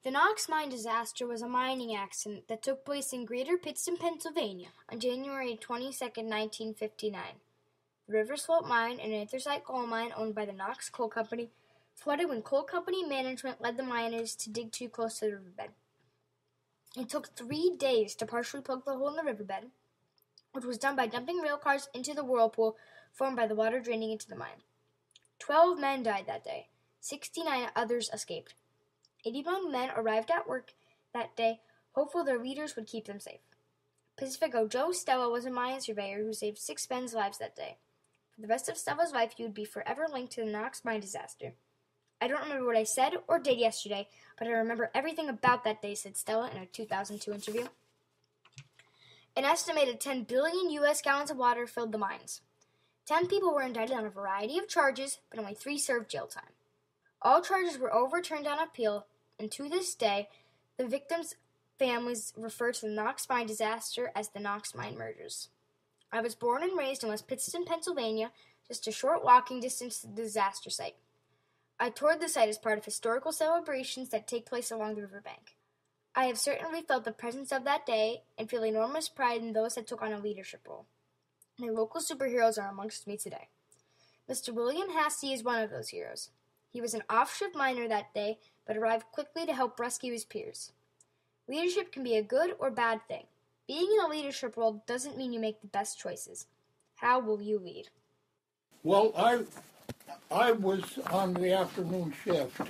The Knox Mine Disaster was a mining accident that took place in Greater Pittston, Pennsylvania on January 22, 1959. The River Slope Mine, an anthracite coal mine owned by the Knox Coal Company, flooded when coal company management led the miners to dig too close to the riverbed. It took 3 days to partially plug the hole in the riverbed, which was done by dumping rail cars into the whirlpool formed by the water draining into the mine. 12 men died that day. 69 others escaped. 81 men arrived at work that day, hopeful their leaders would keep them safe. Pacifico Joe Stella was a mine surveyor who saved 6 men's lives that day. For the rest of Stella's life, he would be forever linked to the Knox Mine Disaster. I don't remember what I said or did yesterday, but I remember everything about that day, said Stella in a 2002 interview. An estimated 10 billion U.S. gallons of water filled the mines. 10 people were indicted on a variety of charges, but only 3 served jail time. All charges were overturned on appeal, and to this day, the victims' families refer to the Knox Mine Disaster as the Knox Mine Murders. I was born and raised in West Pittston, Pennsylvania, just a short walking distance to the disaster site. I toured the site as part of historical celebrations that take place along the riverbank. I have certainly felt the presence of that day and feel enormous pride in those that took on a leadership role. My local superheroes are amongst me today. Mr. William Hastie is one of those heroes. He was an off-shift miner that day, but arrived quickly to help rescue his peers. Leadership can be a good or bad thing. Being in a leadership role doesn't mean you make the best choices. How will you lead? Well, I was on the afternoon shift,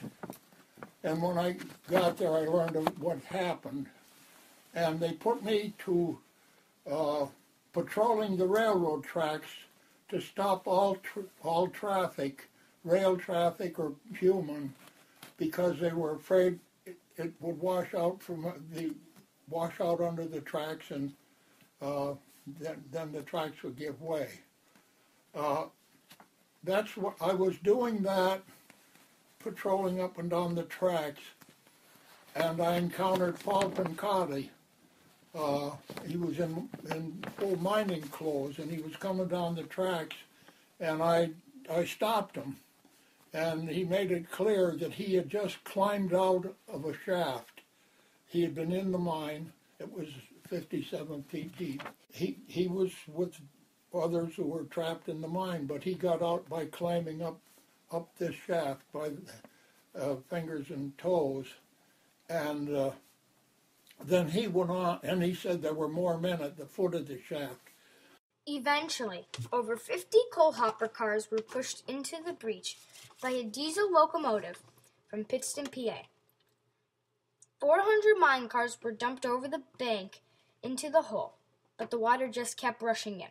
and when I got there, I learned of what happened, and they put me to patrolling the railroad tracks to stop all traffic, rail traffic or human, because they were afraid it would wash out under the tracks, and then the tracks would give way. That's what I was doing, that patrolling up and down the tracks, and I encountered Paul Pincotti. He was in full mining clothes, and he was coming down the tracks, and I stopped him, and he made it clear that he had just climbed out of a shaft. He had been in the mine. It was 57 feet deep. He was with others who were trapped in the mine, but he got out by climbing up this shaft by fingers and toes, and then he went on, and he said there were more men at the foot of the shaft. Eventually, over 50 coal hopper cars were pushed into the breach by a diesel locomotive from Pittston, PA. 400 mine cars were dumped over the bank into the hole, but the water just kept rushing in.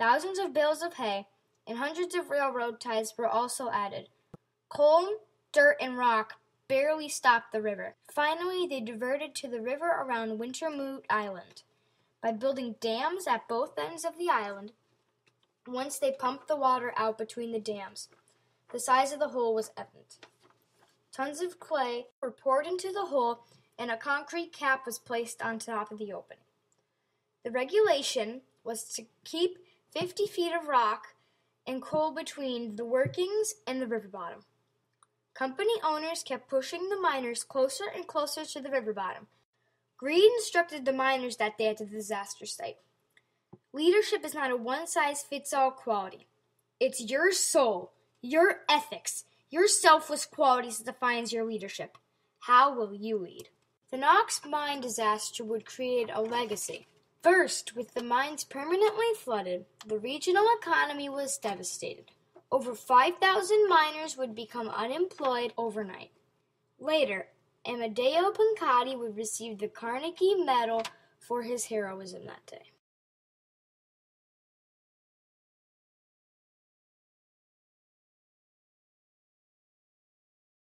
Thousands of bales of hay and hundreds of railroad ties were also added. Coal, dirt, and rock barely stopped the river. Finally, they diverted to the river around Wintermoot Island by building dams at both ends of the island. Once they pumped the water out between the dams, the size of the hole was evident. Tons of clay were poured into the hole, and a concrete cap was placed on top of the opening. The regulation was to keep 50 feet of rock and coal between the workings and the river bottom. Company owners kept pushing the miners closer and closer to the river bottom. Greed instructed the miners that day at the disaster site. Leadership is not a one-size-fits-all quality. It's your soul, your ethics, your selfless qualities that defines your leadership. How will you lead? The Knox Mine Disaster would create a legacy. First, with the mines permanently flooded, the regional economy was devastated. Over 5,000 miners would become unemployed overnight. Later, Amedeo Pincotti would receive the Carnegie Medal for his heroism that day.